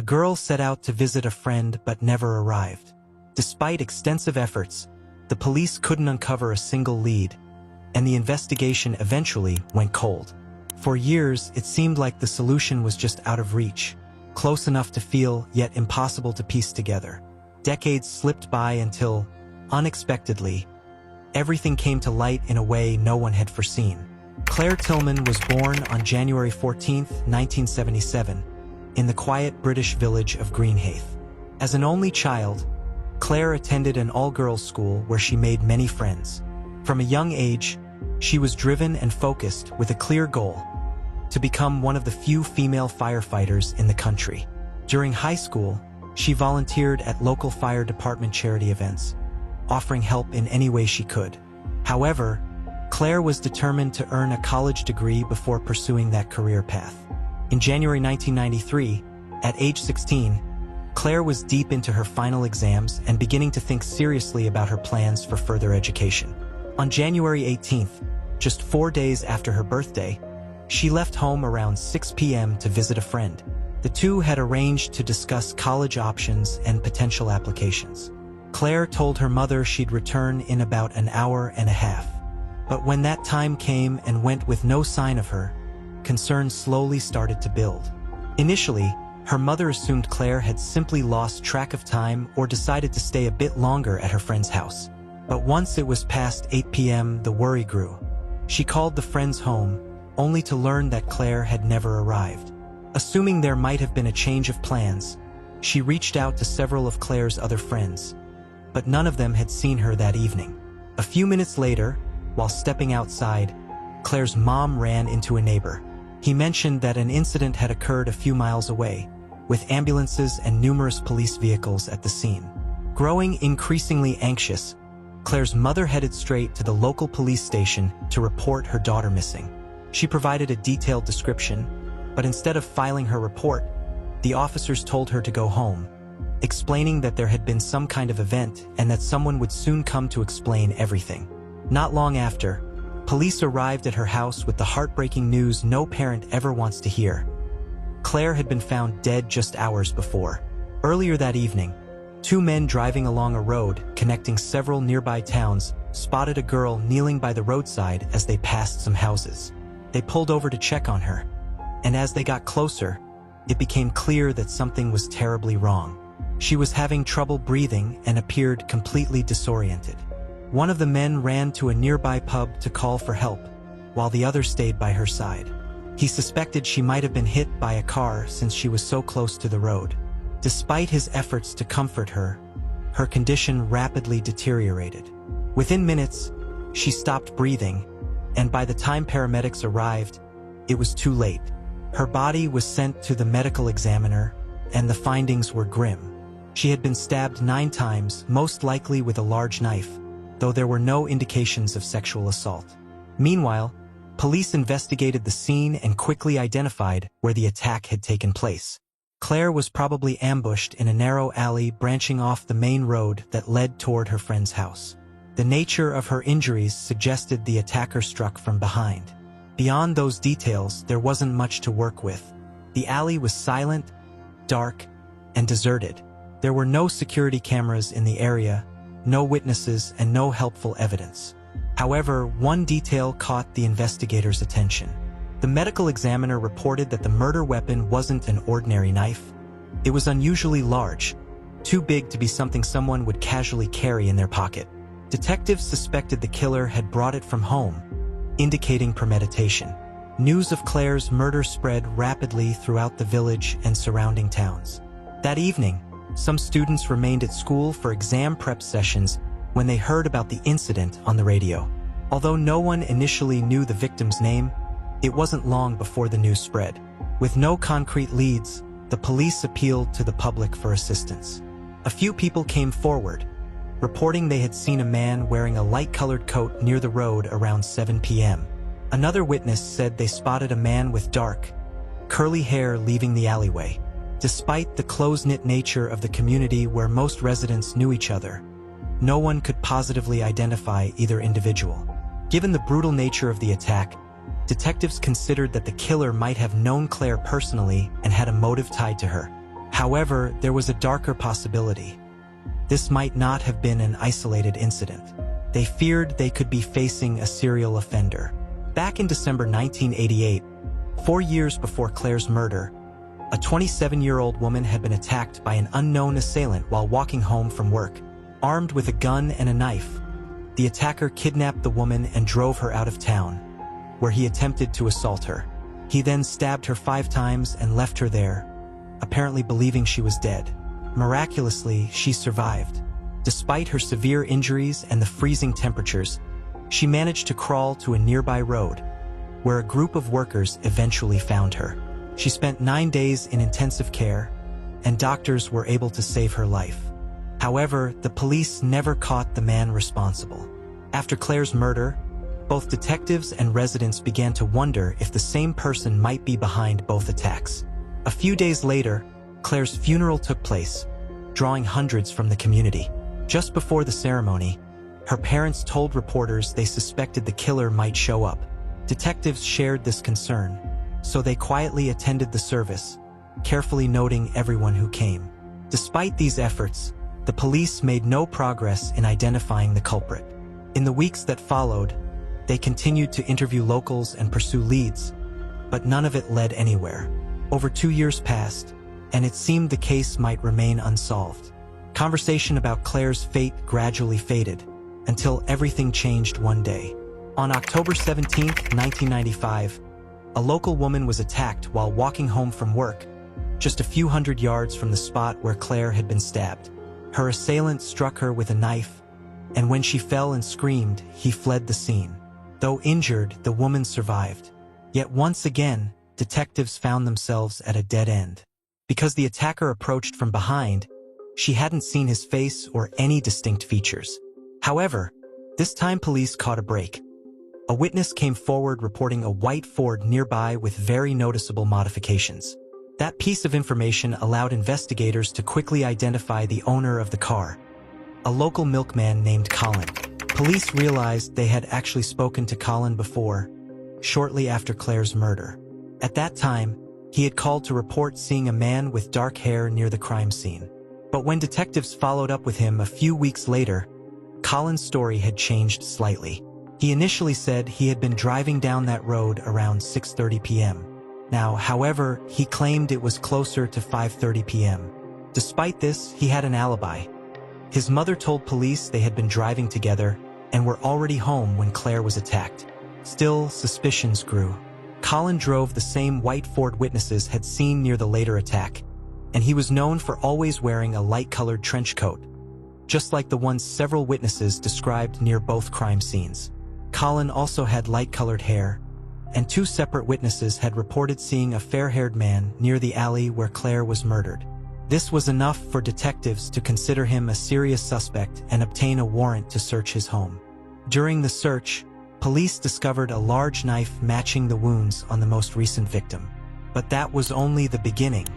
A girl set out to visit a friend but never arrived. Despite extensive efforts, the police couldn't uncover a single lead, and the investigation eventually went cold. For years, it seemed like the solution was just out of reach, close enough to feel, yet impossible to piece together. Decades slipped by until, unexpectedly, everything came to light in a way no one had foreseen. Claire Tillman was born on January 14, 1977, in the quiet British village of Greenheath. As an only child, Claire attended an all-girls school where she made many friends. From a young age, she was driven and focused with a clear goal: to become one of the few female firefighters in the country. During high school, she volunteered at local fire department charity events, offering help in any way she could. However, Claire was determined to earn a college degree before pursuing that career path. In January 1993, at age 16, Claire was deep into her final exams and beginning to think seriously about her plans for further education. On January 18th, just 4 days after her birthday, she left home around 6 p.m. to visit a friend. The two had arranged to discuss college options and potential applications. Claire told her mother she'd return in about an hour and a half. But when that time came and went with no sign of her, concerns slowly started to build. Initially, her mother assumed Claire had simply lost track of time or decided to stay a bit longer at her friend's house. But once it was past 8 p.m., the worry grew. She called the friend's home, only to learn that Claire had never arrived. Assuming there might have been a change of plans, she reached out to several of Claire's other friends, but none of them had seen her that evening. A few minutes later, while stepping outside, Claire's mom ran into a neighbor. He mentioned that an incident had occurred a few miles away, with ambulances and numerous police vehicles at the scene. Growing increasingly anxious, Claire's mother headed straight to the local police station to report her daughter missing. She provided a detailed description, but instead of filing her report, the officers told her to go home, explaining that there had been some kind of event and that someone would soon come to explain everything. Not long after, police arrived at her house with the heartbreaking news no parent ever wants to hear. Claire had been found dead just hours before. Earlier that evening, 2 men driving along a road connecting several nearby towns spotted a girl kneeling by the roadside as they passed some houses. They pulled over to check on her, and as they got closer, it became clear that something was terribly wrong. She was having trouble breathing and appeared completely disoriented. One of the men ran to a nearby pub to call for help, while the other stayed by her side. He suspected she might have been hit by a car since she was so close to the road. Despite his efforts to comfort her, her condition rapidly deteriorated. Within minutes, she stopped breathing, and by the time paramedics arrived, it was too late. Her body was sent to the medical examiner, and the findings were grim. She had been stabbed 9 times, most likely with a large knife, though there were no indications of sexual assault. Meanwhile, police investigated the scene and quickly identified where the attack had taken place. Claire was probably ambushed in a narrow alley branching off the main road that led toward her friend's house. The nature of her injuries suggested the attacker struck from behind. Beyond those details, there wasn't much to work with. The alley was silent, dark, and deserted. There were no security cameras in the area, no witnesses, and no helpful evidence. However, one detail caught the investigators' attention. The medical examiner reported that the murder weapon wasn't an ordinary knife. It was unusually large, too big to be something someone would casually carry in their pocket. Detectives suspected the killer had brought it from home, indicating premeditation. News of Claire's murder spread rapidly throughout the village and surrounding towns. That evening, some students remained at school for exam prep sessions when they heard about the incident on the radio. Although no one initially knew the victim's name, it wasn't long before the news spread. With no concrete leads, the police appealed to the public for assistance. A few people came forward, reporting they had seen a man wearing a light-colored coat near the road around 7 p.m. Another witness said they spotted a man with dark, curly hair leaving the alleyway. Despite the close-knit nature of the community where most residents knew each other, no one could positively identify either individual. Given the brutal nature of the attack, detectives considered that the killer might have known Claire personally and had a motive tied to her. However, there was a darker possibility. This might not have been an isolated incident. They feared they could be facing a serial offender. Back in December 1988, 4 years before Claire's murder, a 27-year-old woman had been attacked by an unknown assailant while walking home from work. Armed with a gun and a knife, the attacker kidnapped the woman and drove her out of town, where he attempted to assault her. He then stabbed her 5 times and left her there, apparently believing she was dead. Miraculously, she survived. Despite her severe injuries and the freezing temperatures, she managed to crawl to a nearby road, where a group of workers eventually found her. She spent 9 days in intensive care, and doctors were able to save her life. However, the police never caught the man responsible. After Claire's murder, both detectives and residents began to wonder if the same person might be behind both attacks. A few days later, Claire's funeral took place, drawing hundreds from the community. Just before the ceremony, her parents told reporters they suspected the killer might show up. Detectives shared this concern, so they quietly attended the service, carefully noting everyone who came. Despite these efforts, the police made no progress in identifying the culprit. In the weeks that followed, they continued to interview locals and pursue leads, but none of it led anywhere. Over 2 years passed, and it seemed the case might remain unsolved. Conversation about Claire's fate gradually faded, until everything changed one day. On October 17, 1995, a local woman was attacked while walking home from work, just a few hundred yards from the spot where Claire had been stabbed. Her assailant struck her with a knife, and when she fell and screamed, he fled the scene. Though injured, the woman survived. Yet once again, detectives found themselves at a dead end. Because the attacker approached from behind, she hadn't seen his face or any distinct features. However, this time police caught a break. A witness came forward reporting a white Ford nearby with very noticeable modifications. That piece of information allowed investigators to quickly identify the owner of the car, a local milkman named Colin. Police realized they had actually spoken to Colin before, shortly after Claire's murder. At that time, he had called to report seeing a man with dark hair near the crime scene. But when detectives followed up with him a few weeks later, Colin's story had changed slightly. He initially said he had been driving down that road around 6:30 p.m. Now, however, he claimed it was closer to 5:30 p.m. Despite this, he had an alibi. His mother told police they had been driving together and were already home when Claire was attacked. Still, suspicions grew. Colin drove the same white Ford witnesses had seen near the later attack, and he was known for always wearing a light-colored trench coat, just like the ones several witnesses described near both crime scenes. Colin also had light-colored hair, and 2 separate witnesses had reported seeing a fair-haired man near the alley where Claire was murdered. This was enough for detectives to consider him a serious suspect and obtain a warrant to search his home. During the search, police discovered a large knife matching the wounds on the most recent victim. But that was only the beginning.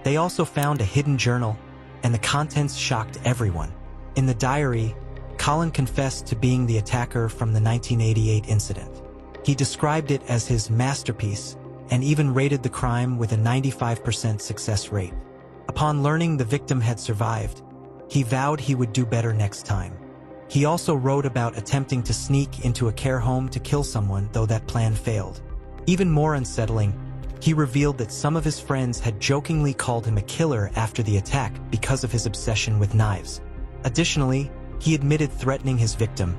They also found a hidden journal, and the contents shocked everyone. In the diary, Colin confessed to being the attacker from the 1988 incident. He described it as his masterpiece and even rated the crime with a 95% success rate. Upon learning the victim had survived, he vowed he would do better next time. He also wrote about attempting to sneak into a care home to kill someone, though that plan failed. Even more unsettling, he revealed that some of his friends had jokingly called him a killer after the attack because of his obsession with knives. Additionally, he admitted threatening his victim,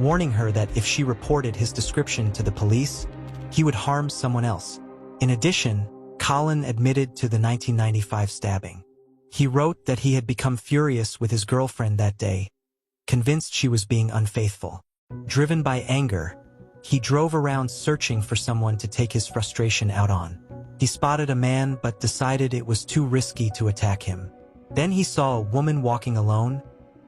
warning her that if she reported his description to the police, he would harm someone else. In addition, Colin admitted to the 1995 stabbing. He wrote that he had become furious with his girlfriend that day, convinced she was being unfaithful. Driven by anger, he drove around searching for someone to take his frustration out on. He spotted a man but decided it was too risky to attack him. Then he saw a woman walking alone,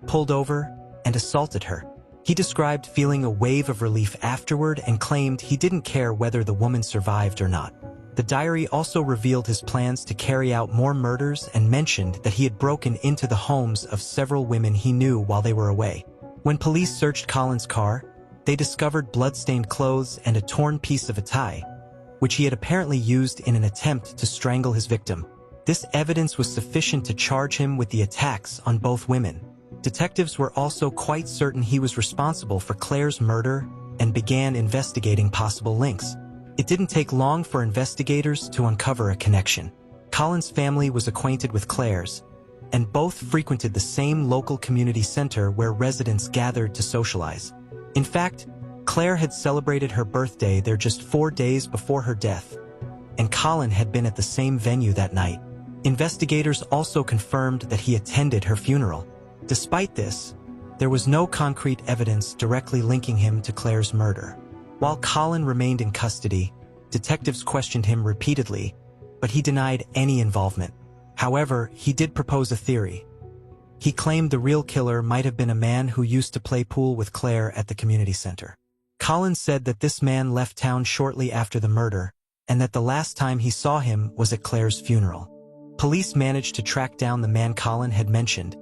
pulled over, and assaulted her. He described feeling a wave of relief afterward and claimed he didn't care whether the woman survived or not. The diary also revealed his plans to carry out more murders and mentioned that he had broken into the homes of several women he knew while they were away. When police searched Colin's car, they discovered blood-stained clothes and a torn piece of a tie, which he had apparently used in an attempt to strangle his victim. This evidence was sufficient to charge him with the attacks on both women. Detectives were also quite certain he was responsible for Claire's murder and began investigating possible links. It didn't take long for investigators to uncover a connection. Colin's family was acquainted with Claire's, and both frequented the same local community center where residents gathered to socialize. In fact, Claire had celebrated her birthday there just 4 days before her death, and Colin had been at the same venue that night. Investigators also confirmed that he attended her funeral. Despite this, there was no concrete evidence directly linking him to Claire's murder. While Colin remained in custody, detectives questioned him repeatedly, but he denied any involvement. However, he did propose a theory. He claimed the real killer might have been a man who used to play pool with Claire at the community center. Colin said that this man left town shortly after the murder, and that the last time he saw him was at Claire's funeral. Police managed to track down the man Colin had mentioned,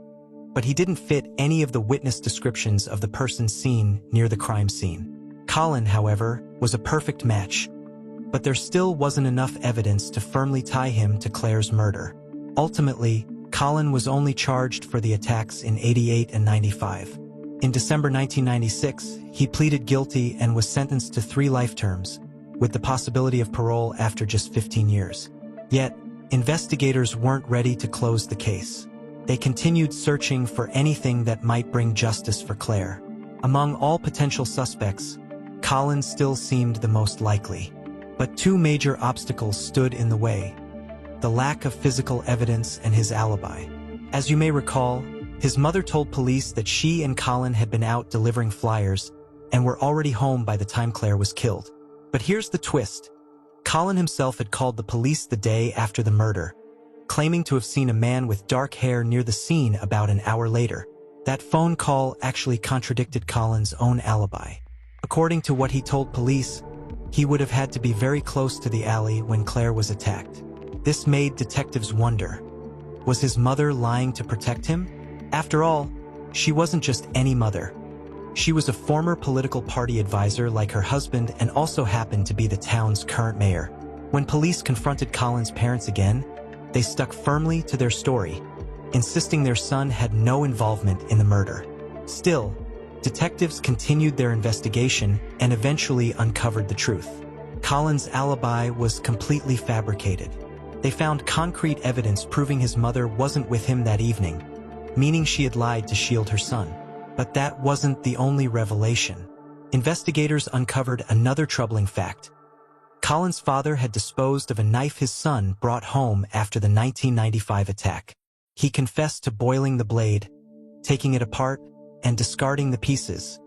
but he didn't fit any of the witness descriptions of the person seen near the crime scene. Colin, however, was a perfect match, but there still wasn't enough evidence to firmly tie him to Claire's murder. Ultimately, Colin was only charged for the attacks in '88 and '95. In December 1996, he pleaded guilty and was sentenced to 3 life terms, with the possibility of parole after just 15 years. Yet, investigators weren't ready to close the case. They continued searching for anything that might bring justice for Claire. Among all potential suspects, Colin still seemed the most likely. But 2 major obstacles stood in the way: the lack of physical evidence and his alibi. As you may recall, his mother told police that she and Colin had been out delivering flyers and were already home by the time Claire was killed. But here's the twist. Colin himself had called the police the day after the murder, claiming to have seen a man with dark hair near the scene about an hour later. That phone call actually contradicted Colin's own alibi. According to what he told police, he would have had to be very close to the alley when Claire was attacked. This made detectives wonder, was his mother lying to protect him? After all, she wasn't just any mother. She was a former political party advisor like her husband and also happened to be the town's current mayor. When police confronted Colin's parents again, they stuck firmly to their story, insisting their son had no involvement in the murder. Still, detectives continued their investigation and eventually uncovered the truth. Colin's alibi was completely fabricated. They found concrete evidence proving his mother wasn't with him that evening, meaning she had lied to shield her son. But that wasn't the only revelation. Investigators uncovered another troubling fact. Colin's father had disposed of a knife his son brought home after the 1995 attack. He confessed to boiling the blade, taking it apart, and discarding the pieces,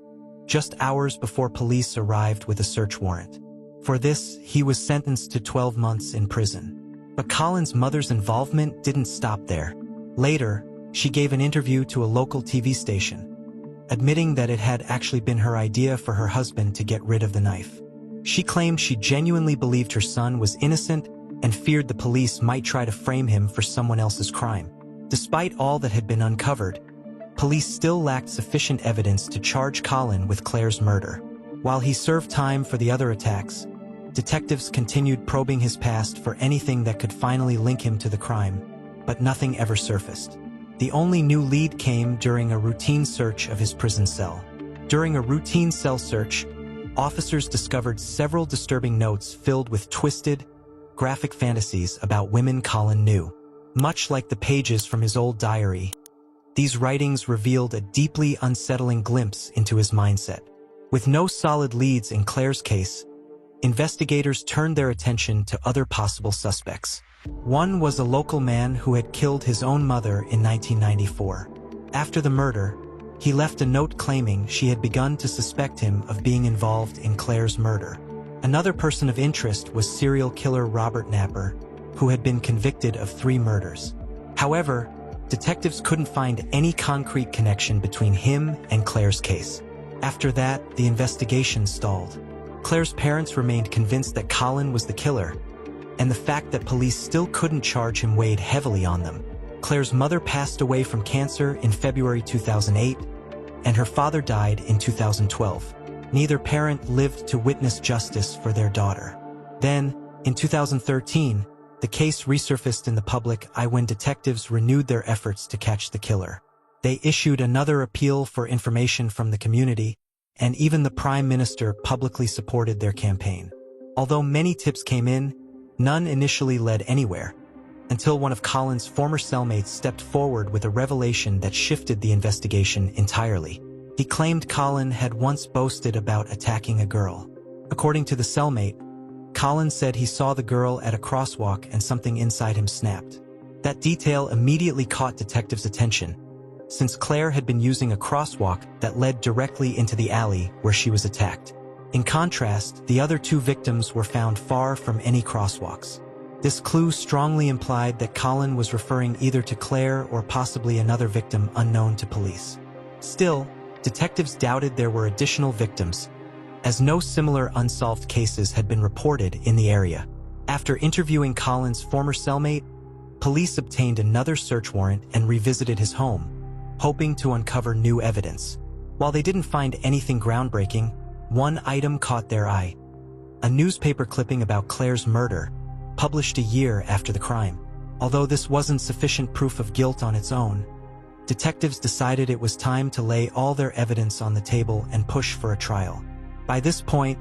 just hours before police arrived with a search warrant. For this, he was sentenced to 12 months in prison. But Colin's mother's involvement didn't stop there. Later, she gave an interview to a local TV station, admitting that it had actually been her idea for her husband to get rid of the knife. She claimed she genuinely believed her son was innocent and feared the police might try to frame him for someone else's crime. Despite all that had been uncovered, police still lacked sufficient evidence to charge Colin with Claire's murder. While he served time for the other attacks, detectives continued probing his past for anything that could finally link him to the crime, but nothing ever surfaced. The only new lead came during a routine search of his prison cell. During a routine cell search, officers discovered several disturbing notes filled with twisted, graphic fantasies about women Colin knew. Much like the pages from his old diary, these writings revealed a deeply unsettling glimpse into his mindset. With no solid leads in Claire's case, investigators turned their attention to other possible suspects. One was a local man who had killed his own mother in 1994. After the murder, he left a note claiming she had begun to suspect him of being involved in Claire's murder. Another person of interest was serial killer Robert Napper, who had been convicted of 3 murders. However, detectives couldn't find any concrete connection between him and Claire's case. After that, the investigation stalled. Claire's parents remained convinced that Colin was the killer, and the fact that police still couldn't charge him weighed heavily on them. Claire's mother passed away from cancer in February 2008, and her father died in 2012. Neither parent lived to witness justice for their daughter. Then, in 2013, the case resurfaced in the public eye when detectives renewed their efforts to catch the killer. They issued another appeal for information from the community, and even the Prime Minister publicly supported their campaign. Although many tips came in, none initially led anywhere, until one of Colin's former cellmates stepped forward with a revelation that shifted the investigation entirely. He claimed Colin had once boasted about attacking a girl. According to the cellmate, Colin said he saw the girl at a crosswalk and something inside him snapped. That detail immediately caught detectives' attention, since Claire had been using a crosswalk that led directly into the alley where she was attacked. In contrast, the other two victims were found far from any crosswalks. This clue strongly implied that Colin was referring either to Claire or possibly another victim unknown to police. Still, detectives doubted there were additional victims, as no similar unsolved cases had been reported in the area. After interviewing Colin's former cellmate, police obtained another search warrant and revisited his home, hoping to uncover new evidence. While they didn't find anything groundbreaking, one item caught their eye: a newspaper clipping about Claire's murder, published a year after the crime. Although this wasn't sufficient proof of guilt on its own, detectives decided it was time to lay all their evidence on the table and push for a trial. By this point,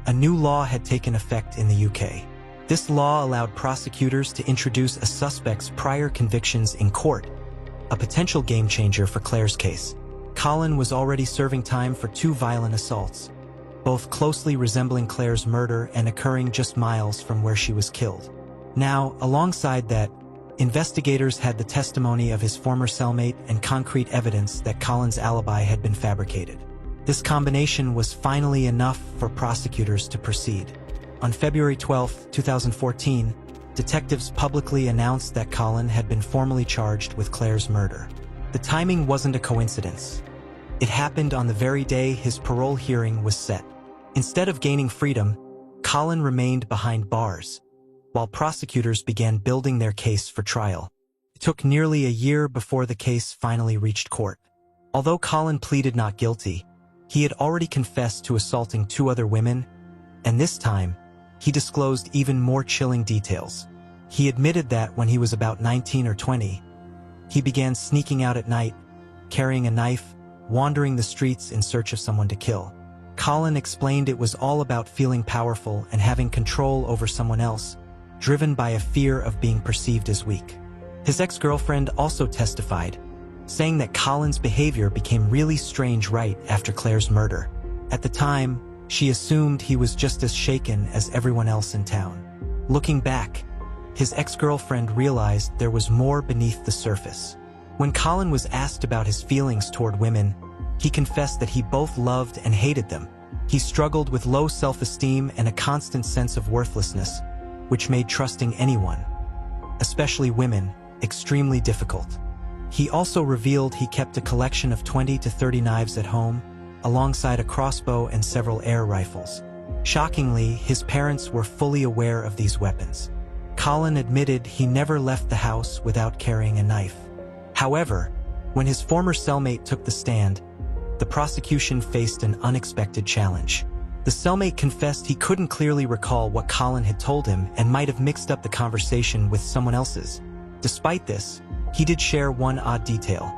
a new law had taken effect in the UK. This law allowed prosecutors to introduce a suspect's prior convictions in court, a potential game-changer for Claire's case. Colin was already serving time for 2 violent assaults, both closely resembling Claire's murder and occurring just miles from where she was killed. Now, alongside that, investigators had the testimony of his former cellmate and concrete evidence that Colin's alibi had been fabricated. This combination was finally enough for prosecutors to proceed. On February 12, 2014, detectives publicly announced that Colin had been formally charged with Claire's murder. The timing wasn't a coincidence. It happened on the very day his parole hearing was set. Instead of gaining freedom, Colin remained behind bars, while prosecutors began building their case for trial. It took nearly a year before the case finally reached court. Although Colin pleaded not guilty, he had already confessed to assaulting 2 other women, and this time, he disclosed even more chilling details. He admitted that when he was about 19 or 20, he began sneaking out at night, carrying a knife, wandering the streets in search of someone to kill. Colin explained it was all about feeling powerful and having control over someone else, driven by a fear of being perceived as weak. His ex-girlfriend also testified, saying that Colin's behavior became really strange right after Claire's murder. At the time, she assumed he was just as shaken as everyone else in town. Looking back, his ex-girlfriend realized there was more beneath the surface. When Colin was asked about his feelings toward women, he confessed that he both loved and hated them. He struggled with low self-esteem and a constant sense of worthlessness, which made trusting anyone, especially women, extremely difficult. He also revealed he kept a collection of 20 to 30 knives at home, alongside a crossbow and several air rifles. Shockingly, his parents were fully aware of these weapons. Colin admitted he never left the house without carrying a knife. However, when his former cellmate took the stand, the prosecution faced an unexpected challenge. The cellmate confessed he couldn't clearly recall what Colin had told him and might have mixed up the conversation with someone else's. Despite this, he did share one odd detail.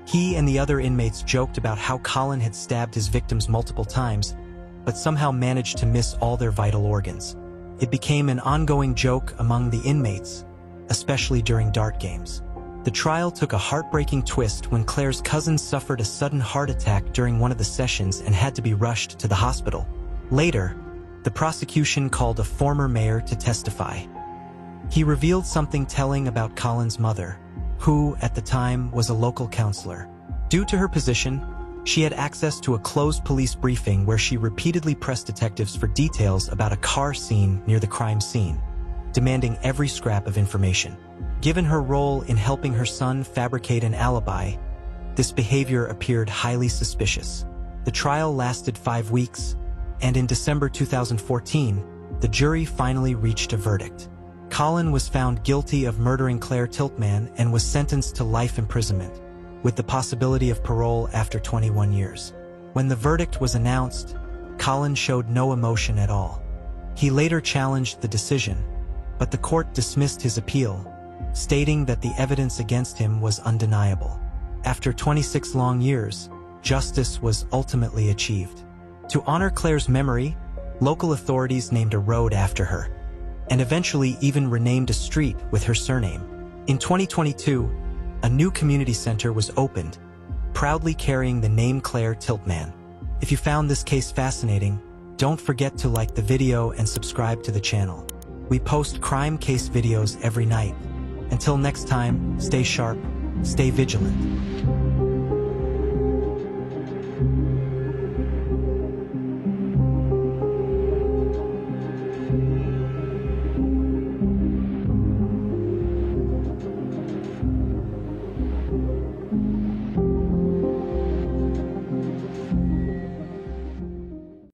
He and the other inmates joked about how Colin had stabbed his victims multiple times, but somehow managed to miss all their vital organs. It became an ongoing joke among the inmates, especially during dart games. The trial took a heartbreaking twist when Claire's cousin suffered a sudden heart attack during one of the sessions and had to be rushed to the hospital. Later, the prosecution called a former mayor to testify. He revealed something telling about Colin's mother, who, at the time, was a local counselor. Due to her position, she had access to a closed police briefing where she repeatedly pressed detectives for details about a car scene near the crime scene, demanding every scrap of information. Given her role in helping her son fabricate an alibi, this behavior appeared highly suspicious. The trial lasted 5 weeks, and in December 2014, the jury finally reached a verdict. Colin was found guilty of murdering Claire Tiltman and was sentenced to life imprisonment, with the possibility of parole after 21 years. When the verdict was announced, Colin showed no emotion at all. He later challenged the decision, but the court dismissed his appeal, stating that the evidence against him was undeniable. After 26 long years, justice was ultimately achieved. To honor Claire's memory, local authorities named a road after her, and eventually even renamed a street with her surname. In 2022, a new community center was opened, proudly carrying the name Claire Tiltman. If you found this case fascinating, don't forget to like the video and subscribe to the channel. We post crime case videos every night. Until next time, stay sharp, stay vigilant.